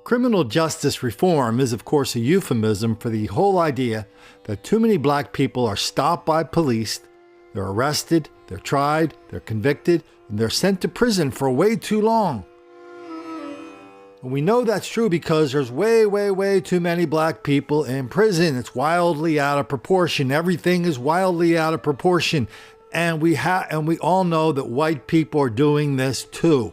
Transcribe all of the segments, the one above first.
Criminal justice reform is, of course, a euphemism for the whole idea that too many black people are stopped by police, they're arrested, they're tried, they're convicted, and they're sent to prison for way too long. And we know that's true because there's way too many black people in prison. It's wildly out of proportion. Everything is wildly out of proportion. And we all know that white people are doing this too.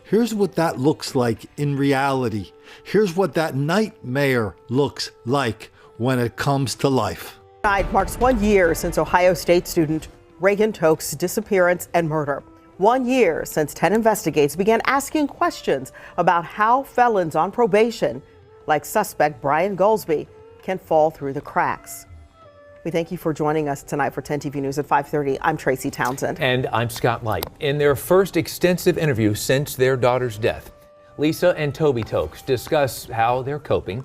Here's what that looks like in reality. Here's what that nightmare looks like when it comes to life. Tonight marks 1 year since Ohio State student Reagan Tokes' disappearance and murder. 1 year since 10 investigators began asking questions about how felons on probation, like suspect Brian Goldsby, can fall through the cracks. We thank you for joining us tonight for 10 TV News at 5:30. I'm Tracy Townsend. And I'm Scott Light. In their first extensive interview since their daughter's death, Lisa and Toby Tokes discuss how they're coping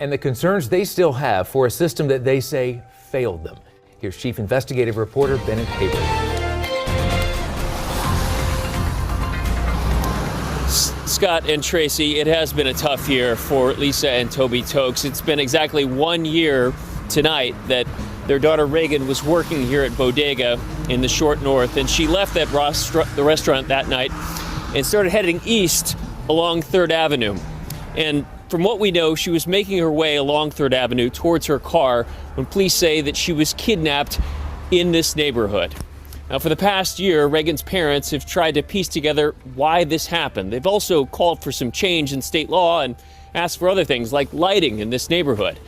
and the concerns they still have for a system that they say failed them. Here's Chief Investigative Reporter Bennett Haber. Scott and Tracy, it has been a tough year for Lisa and Toby Tokes. It's been exactly 1 year tonight that their daughter Reagan was working here at Bodega in the Short North, and she left the restaurant that night and started heading east along 3rd Avenue. And from what we know, she was making her way along 3rd Avenue towards her car when police say that she was kidnapped in this neighborhood. Now, for the past year, Reagan's parents have tried to piece together why this happened. They've also called for some change in state law and asked for other things like lighting in this neighborhood.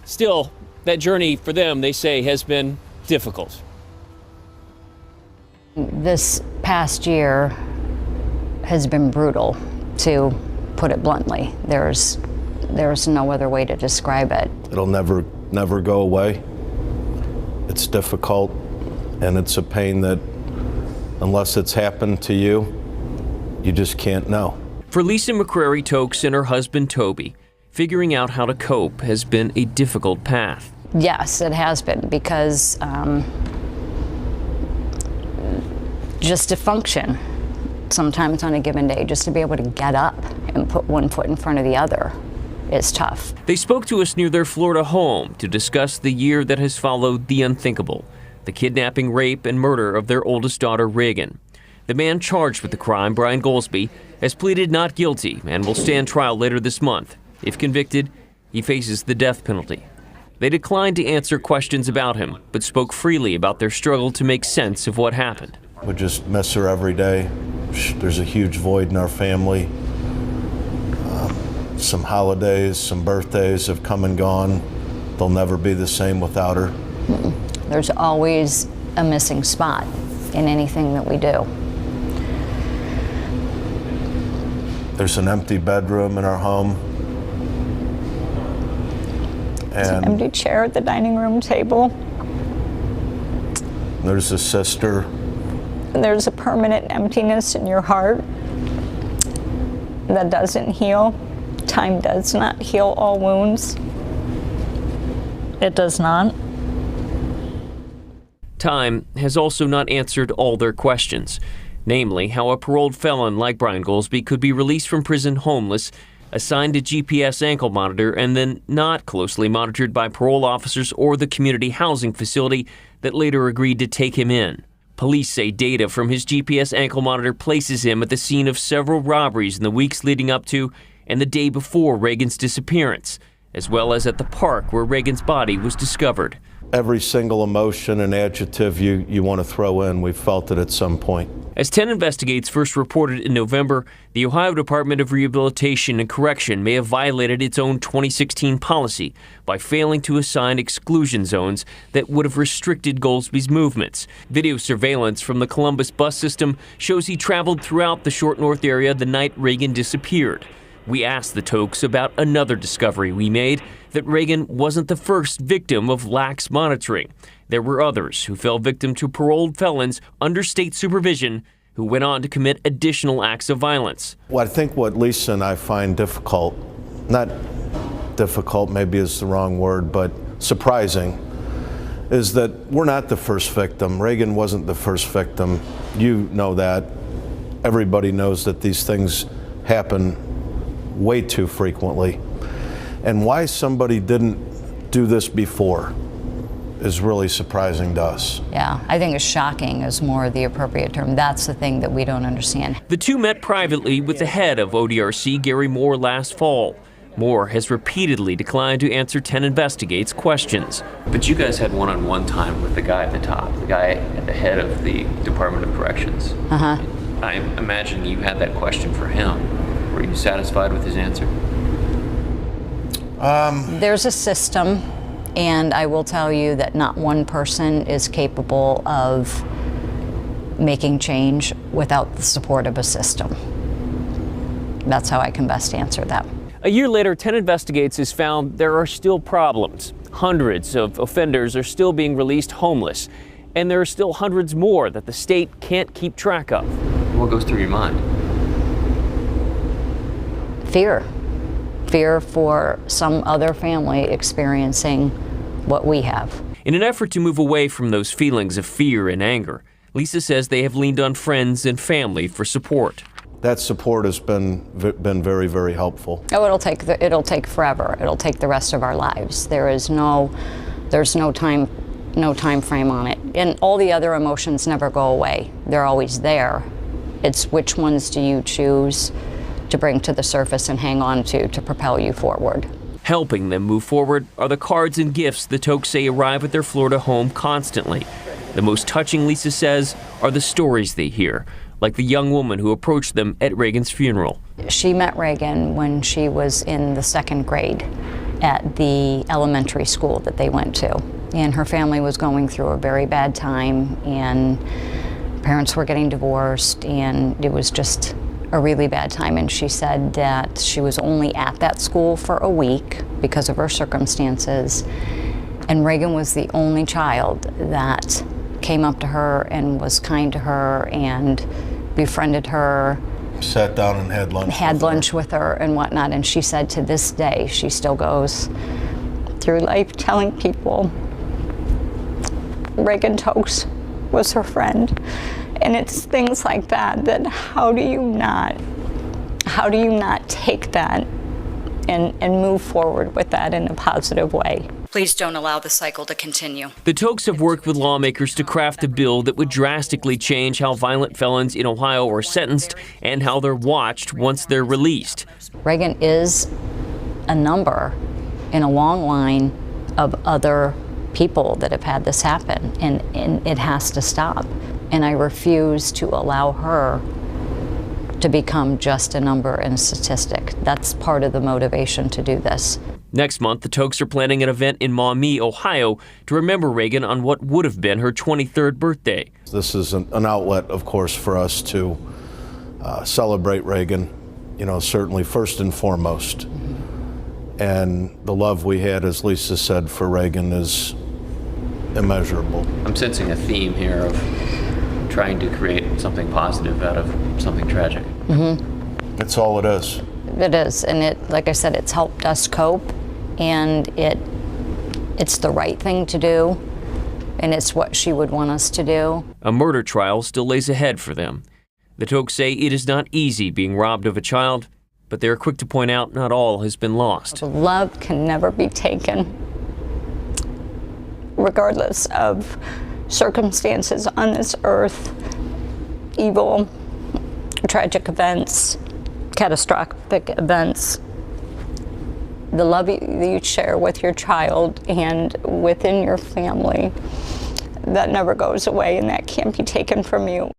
Still, that journey for them, they say, has been difficult. This past year has been brutal, to put it bluntly. There's no other way to describe it. It'll never go away. It's difficult, and it's a pain that, unless it's happened to you, you just can't know. For Lisa McCrary Tokes and her husband Toby, figuring out how to cope has been a difficult path. Yes, it has been, because just to function sometimes on a given day, just to be able to get up and put one foot in front of the other is tough. They spoke to us near their Florida home to discuss the year that has followed the unthinkable, the kidnapping, rape, and murder of their oldest daughter, Reagan. The man charged with the crime, Brian Goldsby, has pleaded not guilty and will stand trial later this month. If convicted, he faces the death penalty. They declined to answer questions about him, but spoke freely about their struggle to make sense of what happened. We just miss her every day. There's a huge void in our family. Some holidays, some birthdays have come and gone. They'll never be the same without her. There's always a missing spot in anything that we do. There's an empty bedroom in our home. There's an empty chair at the dining room table. There's a sister. And there's a permanent emptiness in your heart that doesn't heal. Time does not heal all wounds. It does not. Time has also not answered all their questions, namely how a paroled felon like Brian Goldsby could be released from prison homeless, assigned a GPS ankle monitor, and then not closely monitored by parole officers or the community housing facility that later agreed to take him in. Police say data from his GPS ankle monitor places him at the scene of several robberies in the weeks leading up to and the day before Reagan's disappearance, as well as at the park where Reagan's body was discovered. Every single emotion and adjective you want to throw in, we've felt it at some point. As 10 Investigates first reported in November, the Ohio Department of Rehabilitation and Correction may have violated its own 2016 policy by failing to assign exclusion zones that would have restricted Goldsby's movements. Video surveillance from the Columbus bus system shows he traveled throughout the Short North area the night Reagan disappeared. We asked the Tokes about another discovery we made, that Reagan wasn't the first victim of lax monitoring. There were others who fell victim to paroled felons under state supervision who went on to commit additional acts of violence. Well, I think what Lisa and I find difficult, not difficult maybe is the wrong word, but surprising, is that we're not the first victim. Reagan wasn't the first victim. You know that. Everybody knows that these things happen way too frequently. And why somebody didn't do this before is really surprising to us. Yeah, I think it's shocking is more the appropriate term. That's the thing that we don't understand. The two met privately with the head of ODRC, Gary Moore, last fall. Moore has repeatedly declined to answer 10 Investigates questions. But you guys had one-on-one time with the guy at the top, the guy at the head of the Department of Corrections. I imagine you had that question for him. Were you satisfied with his answer? There's a system, and I will tell you that not one person is capable of making change without the support of a system. That's how I can best answer that. A year later, 10 Investigates has found there are still problems. Hundreds of offenders are still being released homeless, and there are still hundreds more that the state can't keep track of. What goes through your mind? Fear. Fear for some other family experiencing what we have. In an effort to move away from those feelings of fear and anger, Lisa says they have leaned on friends and family for support. That support has been very, very helpful. Oh, it'll take forever. It'll take the rest of our lives. There's no time frame on it. And all the other emotions never go away. They're always there. It's which ones do you choose to bring to the surface and hang on to propel you forward. Helping them move forward are the cards and gifts the Tokes say arrive at their Florida home constantly. The most touching, Lisa says, are the stories they hear, like the young woman who approached them at Reagan's funeral. She met Reagan when she was in the 2nd grade at the elementary school that they went to. And her family was going through a very bad time, and parents were getting divorced, and it was just a really bad time. And she said that she was only at that school for a week because of her circumstances. And Reagan was the only child that came up to her and was kind to her and befriended her. Sat down and had lunch with her and whatnot. And she said to this day, she still goes through life telling people Reagan Tokes was her friend. And it's things like that how do you not take that and move forward with that in a positive way? Please don't allow the cycle to continue. The Tokes have worked with lawmakers to craft a bill that would drastically change how violent felons in Ohio are sentenced and how they're watched once they're released. Reagan is a number in a long line of other people that have had this happen, and it has to stop. And I refuse to allow her to become just a number and a statistic. That's part of the motivation to do this. Next month, the Tokes are planning an event in Maumee, Ohio, to remember Reagan on what would have been her 23rd birthday. This is an outlet, of course, for us to celebrate Reagan, certainly first and foremost. And the love we had, as Lisa said, for Reagan is immeasurable. I'm sensing a theme here of trying to create something positive out of something tragic. That's all it is. It is, and like I said, it's helped us cope, and it's the right thing to do, and it's what she would want us to do. A murder trial still lays ahead for them. The Tokes say it is not easy being robbed of a child, but they're quick to point out not all has been lost. Love can never be taken, regardless of circumstances on this earth, evil, tragic events, catastrophic events. The love you share with your child and within your family, that never goes away, and that can't be taken from you.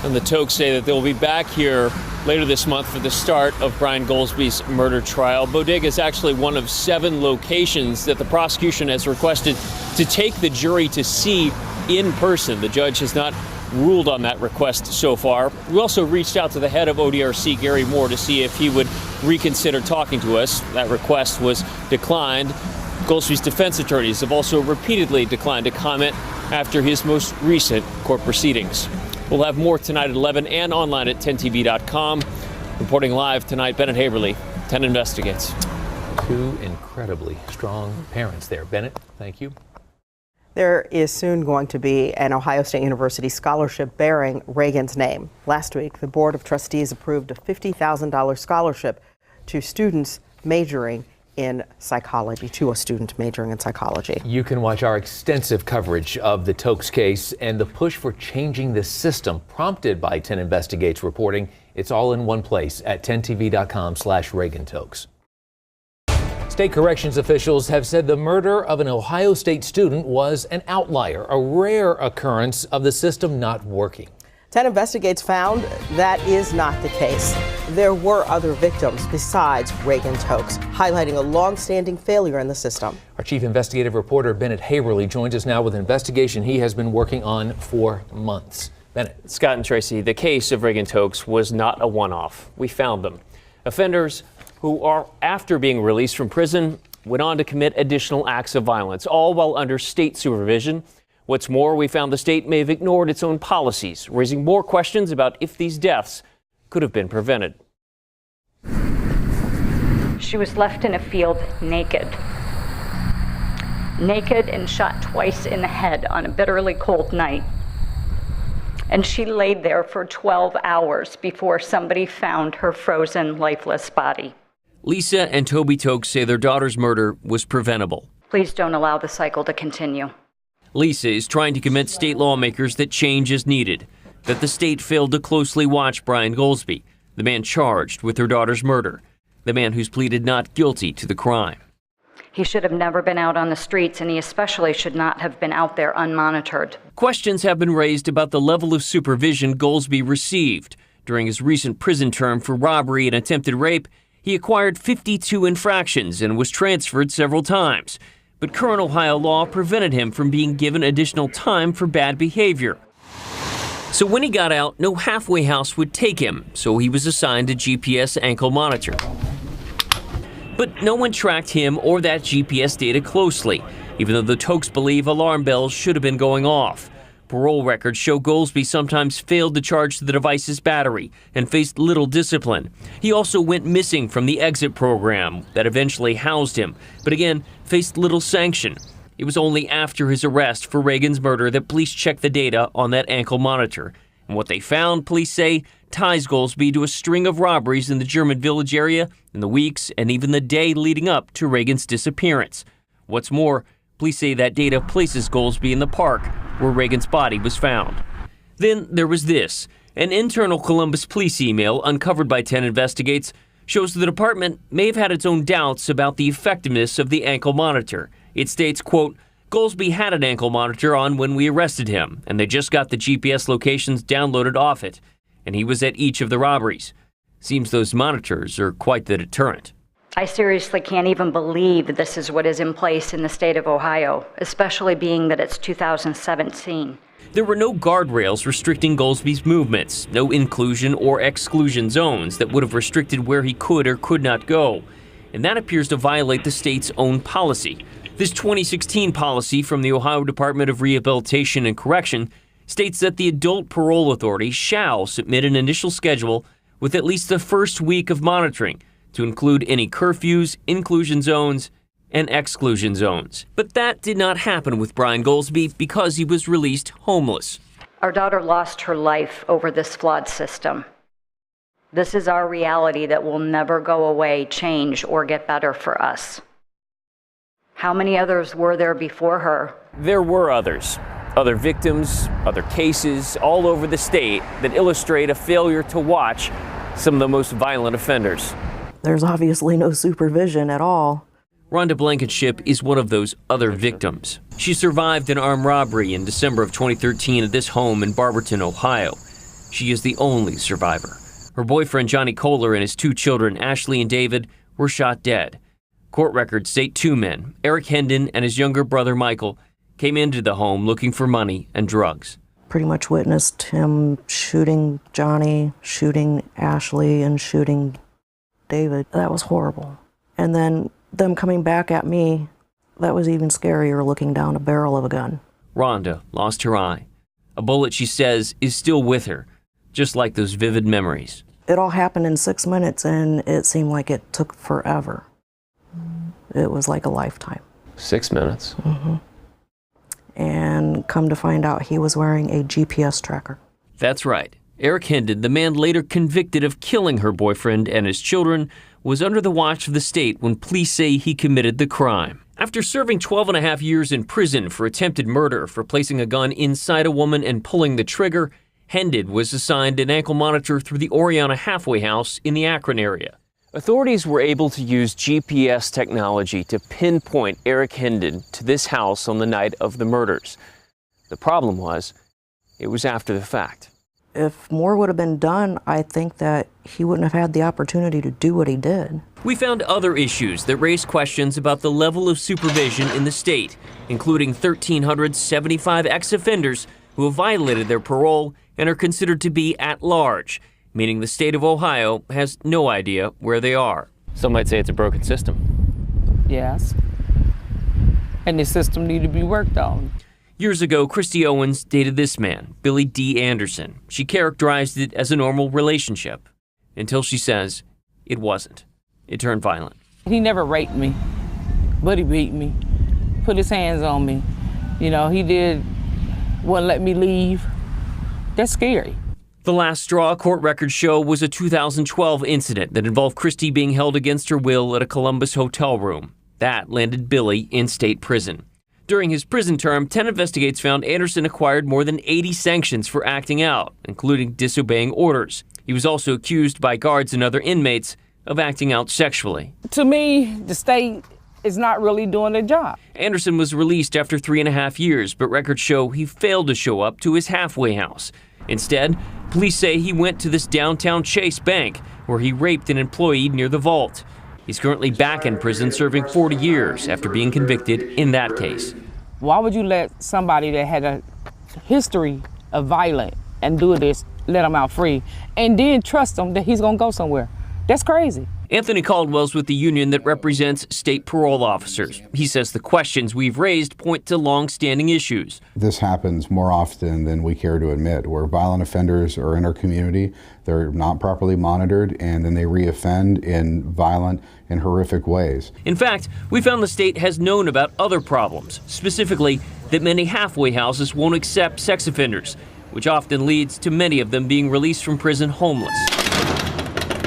And the Tokes say that they'll be back here later this month for the start of Brian Goldsby's murder trial. Bodega is actually one of 7 locations that the prosecution has requested to take the jury to see in person. The judge has not ruled on that request so far. We also reached out to the head of ODRC, Gary Moore, to see if he would reconsider talking to us. That request was declined. Goldsby's defense attorneys have also repeatedly declined to comment after his most recent court proceedings. We'll have more tonight at 11 and online at 10tv.com. Reporting live tonight, Bennett Haberly, 10 Investigates. Two incredibly strong parents there. Bennett, thank you. There is soon going to be an Ohio State University scholarship bearing Reagan's name. Last week, the Board of Trustees approved a $50,000 scholarship to students majoring in psychology, to a student majoring in psychology. You can watch our extensive coverage of the Tokes case and the push for changing the system prompted by 10 Investigates reporting. It's all in one place at 10tv.com/Reagan Tokes. State corrections officials have said the murder of an Ohio State student was an outlier, a rare occurrence of the system not working. 10 Investigates found that is not the case. There were other victims besides Reagan Tokes, highlighting a long-standing failure in the system. Our chief investigative reporter Bennett Haverly joins us now with an investigation he has been working on for months. Bennett. Scott and Tracy, the case of Reagan Tokes was not a one-off. We found them. Offenders who are, after being released from prison, went on to commit additional acts of violence, all while under state supervision. What's more, we found the state may have ignored its own policies, raising more questions about if these deaths could have been prevented. She was left in a field naked and shot twice in the head on a bitterly cold night. And she laid there for 12 hours before somebody found her frozen, lifeless body. Lisa and Toby Tokes say their daughter's murder was preventable. Please don't allow the cycle to continue. Lisa is trying to convince state lawmakers that change is needed, that the state failed to closely watch Brian Goldsby, the man charged with her daughter's murder, the man who's pleaded not guilty to the crime. He should have never been out on the streets, and he especially should not have been out there unmonitored. Questions have been raised about the level of supervision Goldsby received. During his recent prison term for robbery and attempted rape, he acquired 52 infractions and was transferred several times. But current Ohio law prevented him from being given additional time for bad behavior. So when he got out, no halfway house would take him, so he was assigned a GPS ankle monitor. But no one tracked him or that GPS data closely, even though the Tokes believe alarm bells should have been going off. Parole records show Goldsby sometimes failed to charge the device's battery and faced little discipline. He also went missing from the exit program that eventually housed him, but again, faced little sanction. It was only after his arrest for Reagan's murder that police checked the data on that ankle monitor. And what they found, police say, ties Goldsby to a string of robberies in the German Village area in the weeks and even the day leading up to Reagan's disappearance. What's more, police say that data places Goldsby in the park where Reagan's body was found. Then there was this. An internal Columbus police email uncovered by 10 Investigates shows the department may have had its own doubts about the effectiveness of the ankle monitor. It states, quote, Goldsby had an ankle monitor on when we arrested him, and they just got the GPS locations downloaded off it, and he was at each of the robberies. Seems those monitors are quite the deterrent. I seriously can't even believe this is what is in place in the state of Ohio, especially being that it's 2017. There were no guardrails restricting Goldsby's movements, no inclusion or exclusion zones that would have restricted where he could or could not go. And that appears to violate the state's own policy. This 2016 policy from the Ohio Department of Rehabilitation and Correction states that the Adult Parole Authority shall submit an initial schedule with at least the first week of monitoring to include any curfews, inclusion zones, and exclusion zones. But that did not happen with Brian Goldsby because he was released homeless. Our daughter lost her life over this flawed system. This is our reality that will never go away, change, or get better for us. How many others were there before her? There were others. Other victims, other cases all over the state that illustrate a failure to watch some of the most violent offenders. There's obviously no supervision at all. Rhonda Blankenship is one of those other victims. She survived an armed robbery in December of 2013 at this home in Barberton, Ohio. She is the only survivor. Her boyfriend, Johnny Kohler, and his two children, Ashley and David, were shot dead. Court records state two men, Eric Hendon and his younger brother, Michael, came into the home looking for money and drugs. Pretty much witnessed him shooting Johnny, shooting Ashley, and shooting David. That was horrible. And then them coming back at me, that was even scarier, looking down a barrel of a gun. Rhonda lost her eye. A bullet, she says, is still with her, just like those vivid memories. It all happened in 6 minutes, and it seemed like it took forever. It was like a lifetime. 6 minutes? Mm-hmm. and come to find out he was wearing a GPS tracker. That's right. Eric Hendon, the man later convicted of killing her boyfriend and his children, was under the watch of the state when police say he committed the crime. After serving 12.5 years in prison for attempted murder for placing a gun inside a woman and pulling the trigger, Hendon was assigned an ankle monitor through the Oriana halfway house in the Akron area. Authorities were able to use GPS technology to pinpoint Eric Hendon to this house on the night of the murders. The problem was, it was after the fact. If more would have been done, I think that he wouldn't have had the opportunity to do what he did. We found other issues that raised questions about the level of supervision in the state, including 1,375 ex-offenders who have violated their parole and are considered to be at large, meaning the state of Ohio has no idea where they are. Some might say it's a broken system. Yes. And the system needs to be worked on. Years ago, Christy Owens dated this man, Billy D. Anderson. She characterized it as a normal relationship, until she says it wasn't. It turned violent. He never raped me, but he beat me, put his hands on me. You know, he wouldn't let me leave. That's scary. The last straw court records show was a 2012 incident that involved Christy being held against her will at a Columbus hotel room. That landed Billy in state prison. During his prison term, 10 Investigates found Anderson acquired more than 80 sanctions for acting out, including disobeying orders. He was also accused by guards and other inmates of acting out sexually. To me, the state is not really doing their job. Anderson was released after 3.5 years, but records show he failed to show up to his halfway house. Instead, police say he went to this downtown Chase bank, where he raped an employee near the vault. He's currently back in prison serving 40 years after being convicted in that case. Why would you let somebody that had a history of violence and do this, let him out free, and then trust him that he's gonna go somewhere? That's crazy. Anthony Caldwell's with the union that represents state parole officers. He says the questions we've raised point to long-standing issues. This happens more often than we care to admit, where violent offenders are in our community, they're not properly monitored, and then they reoffend in violent and horrific ways. In fact, we found the state has known about other problems, specifically that many halfway houses won't accept sex offenders, which often leads to many of them being released from prison homeless.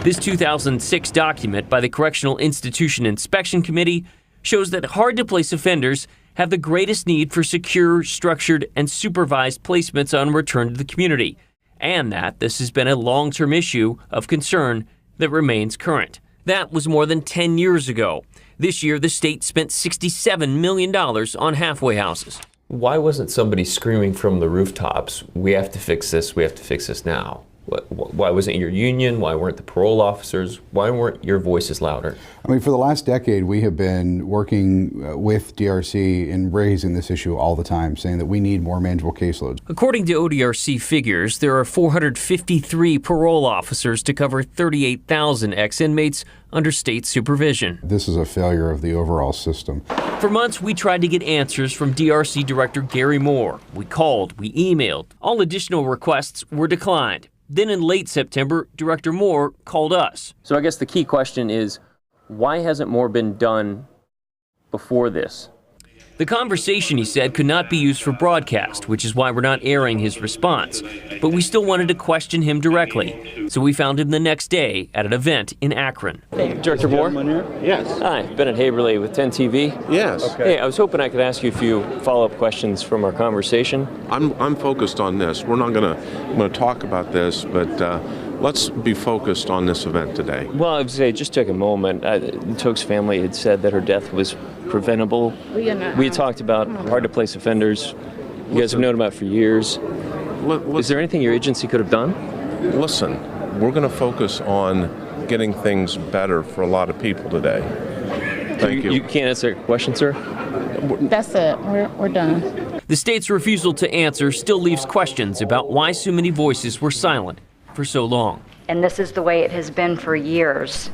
This 2006 document by the Correctional Institution Inspection Committee shows that hard-to-place offenders have the greatest need for secure, structured, and supervised placements on return to the community, and that this has been a long-term issue of concern that remains current. That was more than 10 years ago. This year, the state spent $67 million on halfway houses. Why wasn't somebody screaming from the rooftops, we have to fix this now? Why wasn't your union? Why weren't the parole officers? Why weren't your voices louder? I mean, for the last decade, we have been working with DRC and raising this issue all the time, saying that we need more manageable caseloads. According to ODRC figures, there are 453 parole officers to cover 38,000 ex-inmates under state supervision. This is a failure of the overall system. For months, we tried to get answers from DRC Director Gary Moore. We called, we emailed. All additional requests were declined. Then in late September, Director Moore called us. So I guess the key question is, why hasn't more been done before this? The conversation, he said, could not be used for broadcast, which is why we're not airing his response. But we still wanted to question him directly, so we found him the next day at an event in Akron. Hey, Director Moore? Yes. Hi, Bennett Haberly with 10 TV. Yes. Okay. Hey, I was hoping I could ask you a few follow-up questions from our conversation. I'm focused on this. We're not going to talk about this, but let's be focused on this event today. Well, I would say, just take a moment. The Tokes family had said that her death was preventable. We had talked about hard-to-place offenders. You guys have known about for years. Is there anything your agency could have done? Listen, we're going to focus on getting things better for a lot of people today. Thank you. You can't answer a question, sir? That's it. We're done. The state's refusal to answer still leaves questions about why so many voices were silent for so long. And this is the way it has been for years,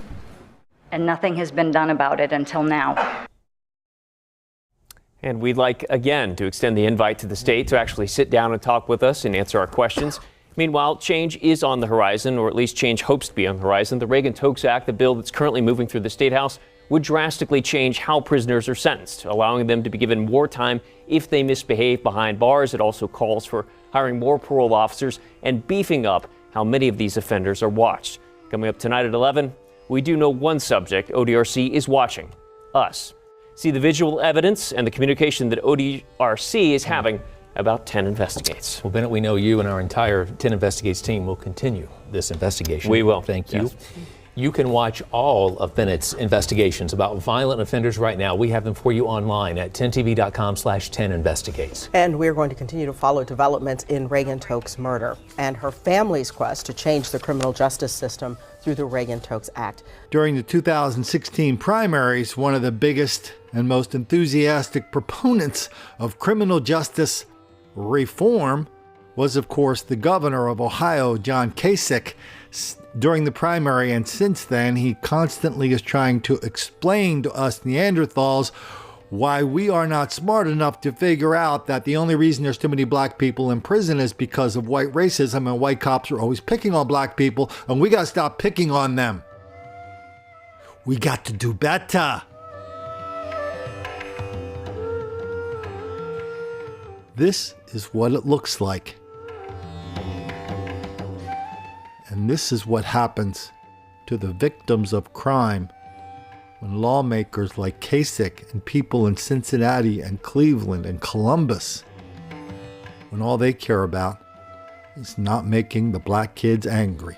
and nothing has been done about it until now. And we'd like, again, to extend the invite to the state to actually sit down and talk with us and answer our questions. Meanwhile, change is on the horizon, or at least change hopes to be on the horizon. The Reagan Tokes Act, the bill that's currently moving through the State House, would drastically change how prisoners are sentenced, allowing them to be given more time if they misbehave behind bars. It also calls for hiring more parole officers and beefing up how many of these offenders are watched. Coming up tonight at 11, we do know one subject ODRC is watching: us. See the visual evidence and the communication that ODRC is having about 10 Investigates. Well, Bennett, we know you and our entire 10 Investigates team will continue this investigation. We will. Thank you. Yes. You can watch all of Bennett's investigations about violent offenders right now. We have them for you online at 10tv.com/10investigates. And we're going to continue to follow developments in Reagan Tokes' murder and her family's quest to change the criminal justice system through the Reagan Tokes Act. During the 2016 primaries, one of the biggest and most enthusiastic proponents of criminal justice reform was, of course, the governor of Ohio, John Kasich, during the primary, and since then he constantly is trying to explain to us Neanderthals why we are not smart enough to figure out that the only reason there's too many black people in prison is because of white racism, and white cops are always picking on black people, and we got to stop picking on them. We got to do better. This is what it looks like. And this is what happens to the victims of crime when lawmakers like Kasich and people in Cincinnati and Cleveland and Columbus, when all they care about is not making the black kids angry.